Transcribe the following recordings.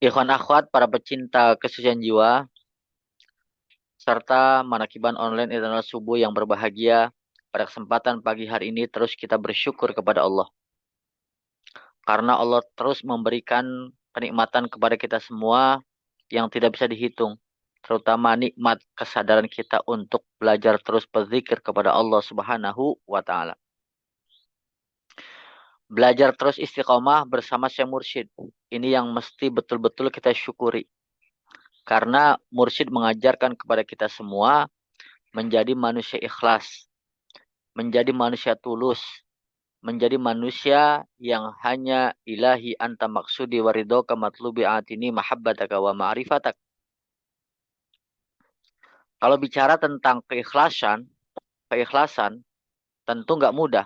Ikhwan akhwat para pecinta kesucian jiwa serta manakiban online Eternal Subuh yang berbahagia, pada kesempatan pagi hari ini terus kita bersyukur kepada Allah karena Allah terus memberikan kenikmatan kepada kita semua yang tidak bisa dihitung, terutama nikmat kesadaran kita untuk belajar terus berzikir kepada Allah Subhanahu wa taala. Belajar terus istiqomah bersama Syekh Mursyid. Ini yang mesti betul-betul kita syukuri. Karena Mursyid mengajarkan kepada kita semua menjadi manusia ikhlas, menjadi manusia tulus, menjadi manusia yang hanya ilahi anta maksudi waridhoka matlubi atini mahabbataka wa ma'rifatak. Kalau bicara tentang keikhlasan tentu nggak mudah.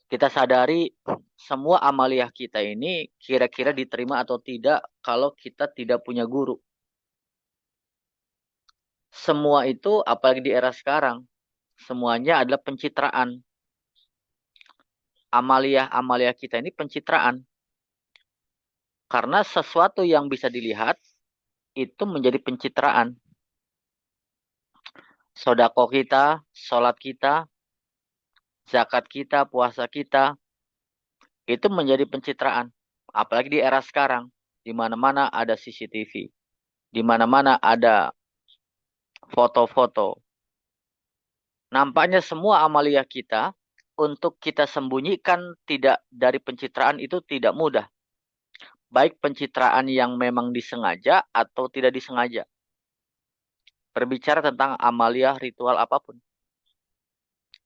Kita sadari semua amaliyah kita ini kira-kira diterima atau tidak kalau kita tidak punya guru. Semua itu apalagi di era sekarang, semuanya adalah pencitraan. Amaliyah-amaliyah kita ini pencitraan. Karena sesuatu yang bisa dilihat itu menjadi pencitraan. Sodako kita, sholat kita, zakat kita, puasa kita, itu menjadi pencitraan. Apalagi di era sekarang, di mana-mana ada CCTV, di mana-mana ada foto-foto. Nampaknya semua amaliyah kita untuk kita sembunyikan tidak dari pencitraan itu tidak mudah. Baik pencitraan yang memang disengaja atau tidak disengaja. Berbicara tentang amaliyah ritual apapun.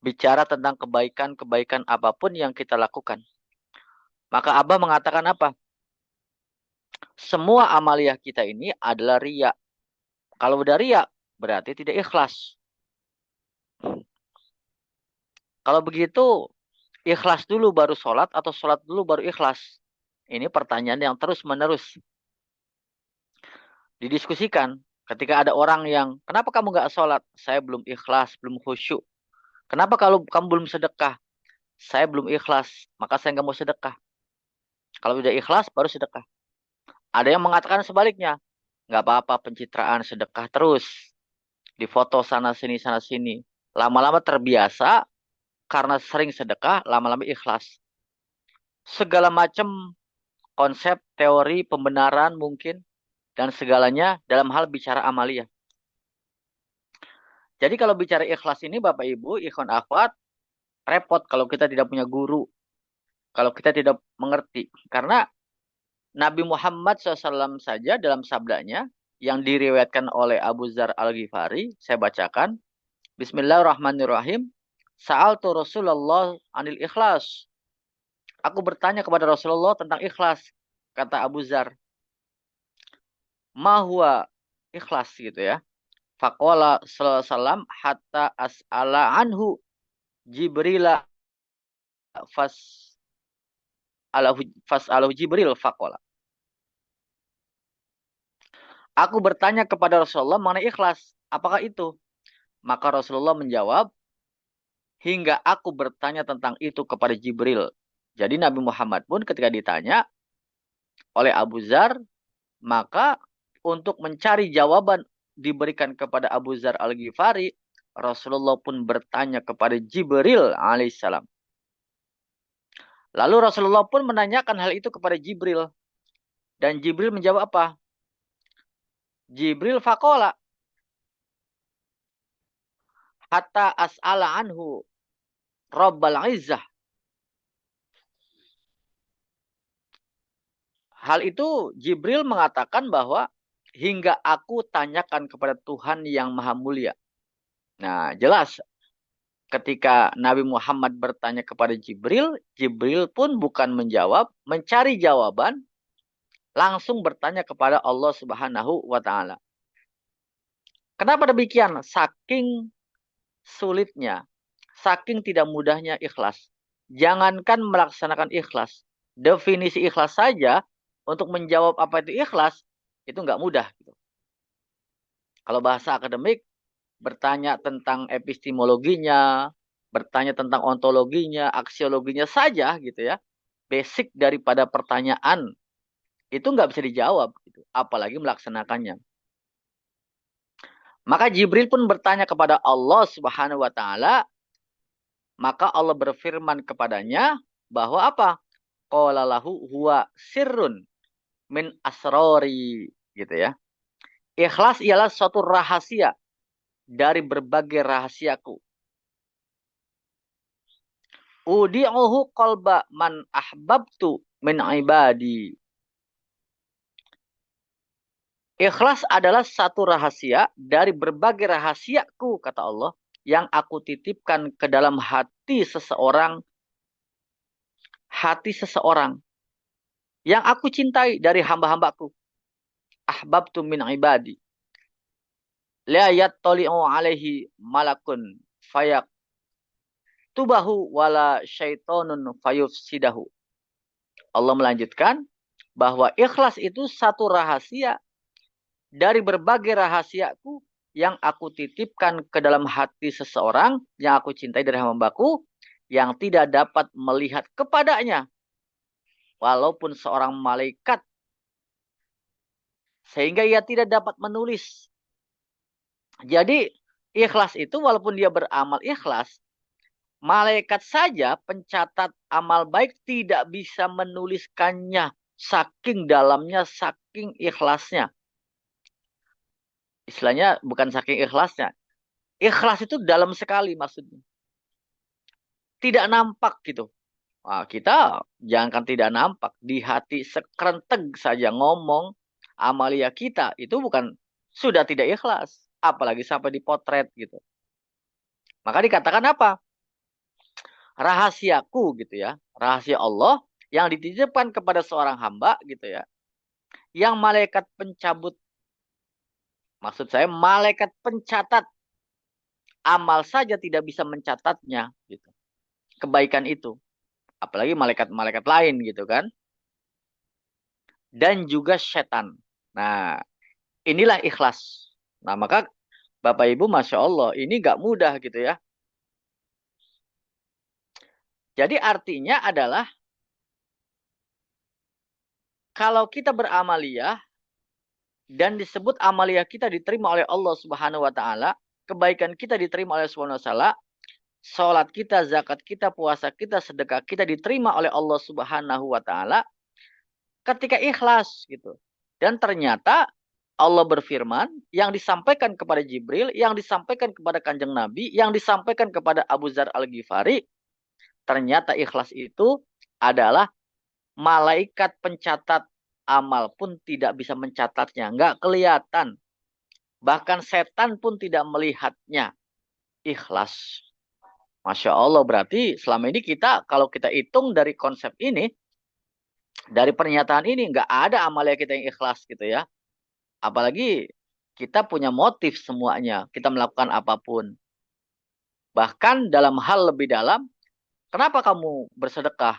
Bicara tentang kebaikan-kebaikan apapun yang kita lakukan. Maka Abah mengatakan apa? Semua amaliyah kita ini adalah riya. Kalau udah riya, berarti tidak ikhlas. Kalau begitu, ikhlas dulu baru sholat atau sholat dulu baru ikhlas? Ini pertanyaan yang terus-menerus didiskusikan. Ketika ada orang yang, kenapa kamu nggak sholat? Saya belum ikhlas, belum khusyuk. Kenapa kalau kamu belum sedekah? Saya belum ikhlas, maka saya nggak mau sedekah. Kalau udah ikhlas, baru sedekah. Ada yang mengatakan sebaliknya. Nggak apa-apa pencitraan sedekah terus. Difoto sana sini. Lama-lama terbiasa karena sering sedekah, lama-lama ikhlas. Segala macam konsep, teori, pembenaran mungkin dan segalanya dalam hal bicara amalia. Jadi kalau bicara ikhlas ini Bapak Ibu, ikhwan akhwat, repot kalau kita tidak punya guru, kalau kita tidak mengerti. Karena Nabi Muhammad SAW saja dalam sabdanya yang diriwayatkan oleh Abu Dzar Al-Ghifari, saya bacakan. Bismillahirrahmanirrahim. Sa'altu Rasulullah anil ikhlas. Aku bertanya kepada Rasulullah tentang ikhlas. Kata Abu Dzar, ma huwa ikhlas gitu ya. Faqala sallallahu alaihi wasallam hatta as'ala anhu Jibril fas alahu Jibril faqala. Aku bertanya kepada Rasulullah mengenai ikhlas. Apakah itu? Maka Rasulullah menjawab, hingga aku bertanya tentang itu kepada Jibril. Jadi Nabi Muhammad pun ketika ditanya oleh Abu Dzar, maka untuk mencari jawaban diberikan kepada Abu Dzar Al-Ghifari, Rasulullah pun bertanya kepada Jibril alaihissalam. Lalu Rasulullah pun menanyakan hal itu kepada Jibril. Dan Jibril menjawab apa? Jibril fakola. Hatta as'ala anhu Rabbal Izzah. Hal itu Jibril mengatakan bahwa hingga aku tanyakan kepada Tuhan yang maha mulia. Nah, jelas ketika Nabi Muhammad bertanya kepada Jibril, Jibril pun bukan menjawab, mencari jawaban, langsung bertanya kepada Allah Subhanahu wa taala. Kenapa demikian? Saking sulitnya, saking tidak mudahnya ikhlas. Jangankan melaksanakan ikhlas, definisi ikhlas saja untuk menjawab apa itu ikhlas itu nggak mudah. Gitu. Kalau bahasa akademik bertanya tentang epistemologinya, bertanya tentang ontologinya, aksiologinya saja gitu ya. Basic daripada pertanyaan Itu nggak bisa dijawab, gitu. Apalagi melaksanakannya. Maka Jibril pun bertanya kepada Allah Subhanahu wa taala, maka Allah berfirman kepadanya bahwa apa? Qala lahu huwa sirrun min asrori, gitu ya. Ikhlas ialah suatu rahasia dari berbagai rahasiaku. Udi'uhu qalba man ahbabtu min ibadi. Ikhlas adalah satu rahasia dari berbagai rahasiaku, kata Allah, yang aku titipkan ke dalam hati seseorang yang aku cintai dari hamba-hambaku. Ahbabtu min ibadi. La yattali'u alaihi malakun fayak tubahu wala syaitonun fayufsidahu. Allah melanjutkan bahwa ikhlas itu satu rahasia dari berbagai rahasiaku yang aku titipkan ke dalam hati seseorang yang aku cintai dari hamba-hambaku yang tidak dapat melihat kepadanya walaupun seorang malaikat sehingga ia tidak dapat menulis. Jadi ikhlas itu walaupun dia beramal ikhlas, malaikat saja pencatat amal baik tidak bisa menuliskannya saking dalamnya, saking ikhlasnya. Istilahnya bukan saking ikhlasnya. Ikhlas itu dalam sekali maksudnya. Tidak nampak gitu. Nah, kita jangankan tidak nampak. Di hati sekrenteg saja ngomong amalia kita. Itu bukan sudah tidak ikhlas. Apalagi sampai dipotret gitu. Maka dikatakan apa? Rahasiaku gitu ya. Rahasia Allah yang dititipkan kepada seorang hamba gitu ya. Yang malaikat pencabut. Maksud saya malaikat pencatat amal saja tidak bisa mencatatnya gitu. Kebaikan itu. Apalagi malaikat-malaikat lain gitu kan. Dan juga setan. Nah, inilah ikhlas. Nah, maka Bapak Ibu, Masya Allah, ini gak mudah gitu ya. Jadi artinya adalah, kalau kita beramaliyah, dan disebut amaliyah kita diterima oleh Allah Subhanahu wa Ta'ala, kebaikan kita diterima oleh Subhanahu wa Ta'ala, sholat kita, zakat kita, puasa kita, sedekah kita diterima oleh Allah Subhanahu wa Ta'ala, ketika ikhlas gitu. Dan ternyata Allah berfirman yang disampaikan kepada Jibril, yang disampaikan kepada Kanjeng Nabi, yang disampaikan kepada Abu Dzar Al-Ghifari, ternyata ikhlas itu adalah malaikat pencatat amal pun tidak bisa mencatatnya, nggak kelihatan. Bahkan setan pun tidak melihatnya. Ikhlas. Masya Allah, berarti selama ini kita, kalau kita hitung dari konsep ini, dari pernyataan ini, nggak ada amalia kita yang ikhlas gitu ya. Apalagi kita punya motif semuanya. Kita melakukan apapun. Bahkan dalam hal lebih dalam, kenapa kamu bersedekah?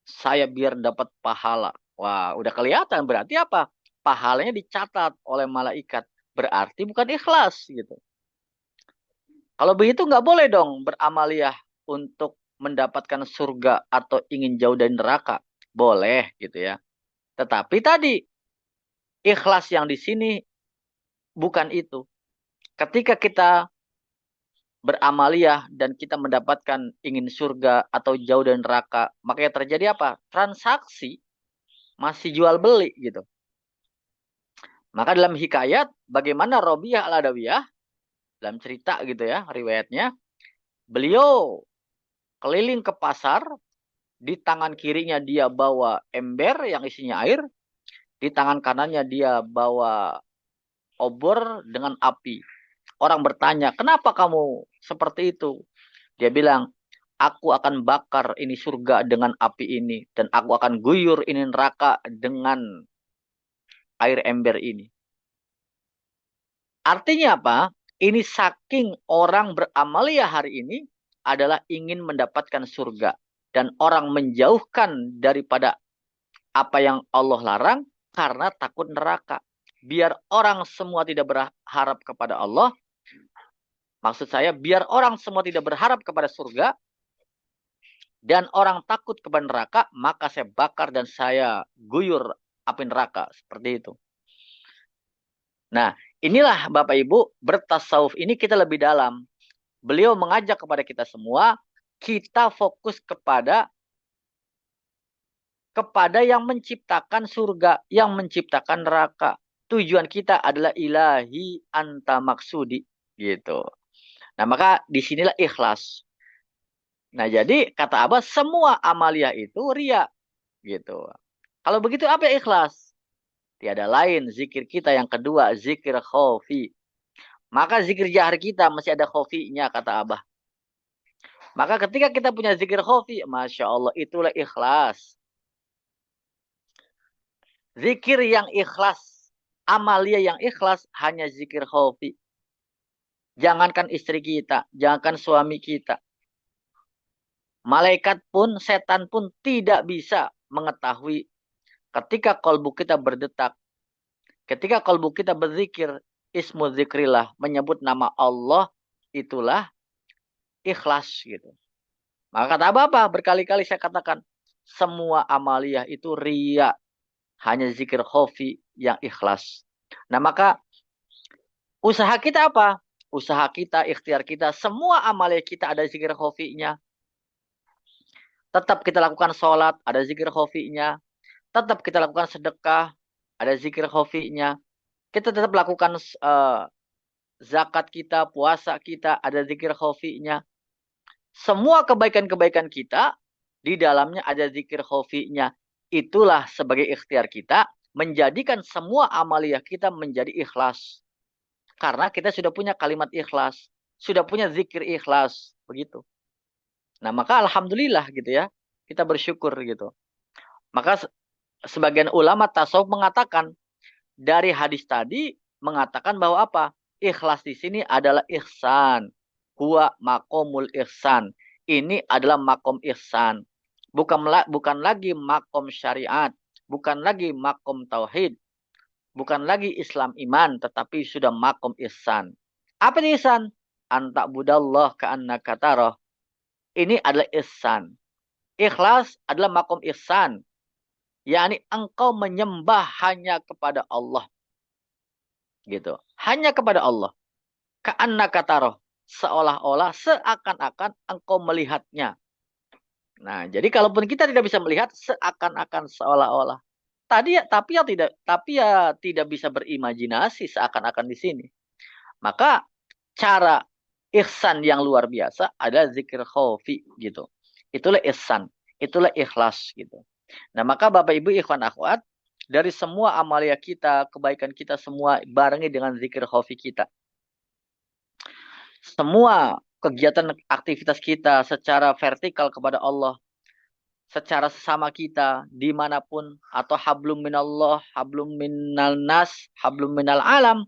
Saya biar dapat pahala. Wah, udah kelihatan. Berarti apa? Pahalanya dicatat oleh malaikat. Berarti bukan ikhlas gitu. Kalau begitu nggak boleh dong beramaliah untuk mendapatkan surga atau ingin jauh dari neraka. Boleh gitu ya. Tetapi tadi ikhlas yang di sini bukan itu. Ketika kita beramaliah dan kita mendapatkan ingin surga atau jauh dari neraka, makanya terjadi apa? Transaksi masih jual beli gitu. Maka dalam hikayat bagaimana Robiah Al-Adawiyah dalam cerita gitu ya, riwayatnya, beliau keliling ke pasar, di tangan kirinya dia bawa ember yang isinya air, di tangan kanannya dia bawa obor dengan api. Orang bertanya, "Kenapa kamu seperti itu?" Dia bilang, "Aku akan bakar ini surga dengan api ini. Dan aku akan guyur ini neraka dengan air ember ini." Artinya apa? Ini saking orang beramalia hari ini adalah ingin mendapatkan surga. Dan orang menjauhkan daripada apa yang Allah larang karena takut neraka. Biar orang semua tidak berharap kepada Allah. Maksud saya, biar orang semua tidak berharap kepada surga. Dan orang takut kepada neraka, maka saya bakar dan saya guyur api neraka. Seperti itu. Nah, inilah Bapak Ibu, bertasawuf ini kita lebih dalam. Beliau mengajak kepada kita semua, kita fokus kepada yang menciptakan surga, yang menciptakan neraka. Tujuan kita adalah ilahi anta maksudi. Gitu. Nah, maka disinilah ikhlas. Nah, jadi kata Abah, semua amalia itu ria. Gitu. Kalau begitu apa ikhlas? Tiada lain zikir kita yang kedua, zikir khofi. Maka zikir jahar kita masih ada khofinya, kata Abah. Maka ketika kita punya zikir khofi, Masya Allah, itulah ikhlas. Zikir yang ikhlas, amalia yang ikhlas, hanya zikir khofi. Jangankan istri kita, jangankan suami kita. Malaikat pun, setan pun tidak bisa mengetahui ketika kalbu kita berdetak. Ketika kalbu kita berzikir, ismu zikrillah, menyebut nama Allah, itulah ikhlas gitu. Maka kata apa? Berkali-kali saya katakan, semua amaliyah itu ria. Hanya zikir khofi yang ikhlas. Nah maka usaha kita apa? Usaha kita, ikhtiar kita, semua amaliyah kita ada zikir khofinya. Tetap kita lakukan sholat, ada zikir khofinya. Tetap kita lakukan sedekah, ada zikir khofinya. Kita tetap lakukan zakat kita, puasa kita, ada zikir khofinya. Semua kebaikan-kebaikan kita, di dalamnya ada zikir khofinya. Itulah sebagai ikhtiar kita, menjadikan semua amaliyah kita menjadi ikhlas. Karena kita sudah punya kalimat ikhlas. Sudah punya zikir ikhlas. Begitu. Nah, maka alhamdulillah gitu ya. Kita bersyukur gitu. Maka sebagian ulama tasawuf mengatakan, dari hadis tadi mengatakan bahwa apa? Ikhlas di sini adalah ihsan. Huwa makomul ihsan. Ini adalah makom ihsan. Bukan lagi makom syariat. Bukan lagi makom tauhid. Bukan lagi Islam iman. Tetapi sudah makom ihsan. Apa itu ihsan? Anta budallah ka'annaka tarah. Ini adalah ihsan. Ikhlas adalah makom ihsan. yakni engkau menyembah hanya kepada Allah. Gitu. Hanya kepada Allah. Ka'annaka tarah. Seolah-olah seakan-akan engkau melihatnya. Nah, jadi kalaupun kita tidak bisa melihat seakan-akan seolah-olah. Tapi ya tidak bisa berimajinasi seakan-akan di sini. Maka cara ihsan yang luar biasa adalah zikir khaufi gitu. Itulah ihsan, itulah ikhlas gitu. Nah, maka Bapak Ibu ikhwan akhwat, dari semua amalia kita, kebaikan kita semua barengi dengan zikir khaufi kita. Semua kegiatan aktivitas kita secara vertikal kepada Allah, secara sesama kita, dimanapun, atau hablum minallah, hablum minal nas, hablum minal alam,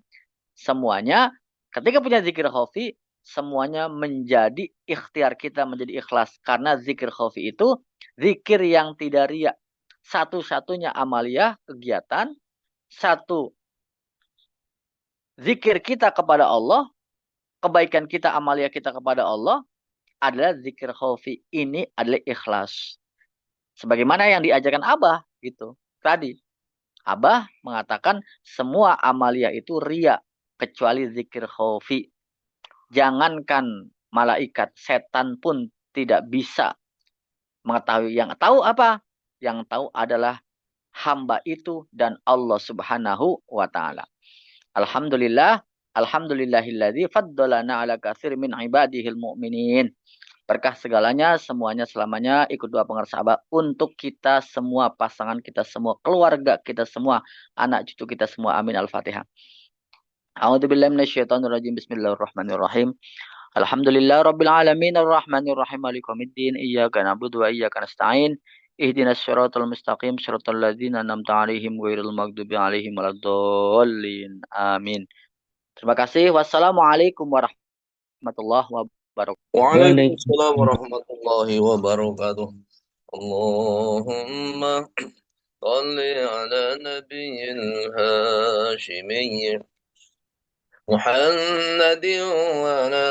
semuanya ketika punya zikir khafi, semuanya menjadi ikhtiar kita, menjadi ikhlas. Karena zikir khafi itu zikir yang tidak riya. Satu-satunya amaliyah, kegiatan, satu zikir kita kepada Allah, kebaikan kita, amalia kita kepada Allah adalah zikir khafi. Ini adalah ikhlas. Sebagaimana yang diajarkan Abah gitu. Tadi Abah mengatakan semua amalia itu ria kecuali zikir khafi. Jangankan malaikat, setan pun tidak bisa mengetahui. Yang tahu apa? Yang tahu adalah hamba itu dan Allah Subhanahu wa taala. Alhamdulillah, alhamdulillahilladzi faddalana ala katsir min ibadihil mu'minin. Berkah segalanya, semuanya selamanya, ikut doa pengarsa Abah untuk kita semua, pasangan kita semua, keluarga kita semua, anak cucu kita semua. Amin. Al-Fatihah. A'udzubillahi minasyaitonirrajim. Bismillahirrahmanirrahim. Alhamdulillah rabbil alamin arrahmanirrahim maliki yaumiddin iyyaka na'budu wa iyyaka nasta'in ihdinas siratal mustaqim siratal ladzina an'amta 'alaihim ghairil maghdubi 'alaihim waladdallin. Amin. Terima kasih. Wassalamualaikum warahmatullahi wabarakatuh. Waalaikumsalam warahmatullahi wabarakatuh. Allahumma salli ala nabiyil hashimiyyi Muhammadin wa ala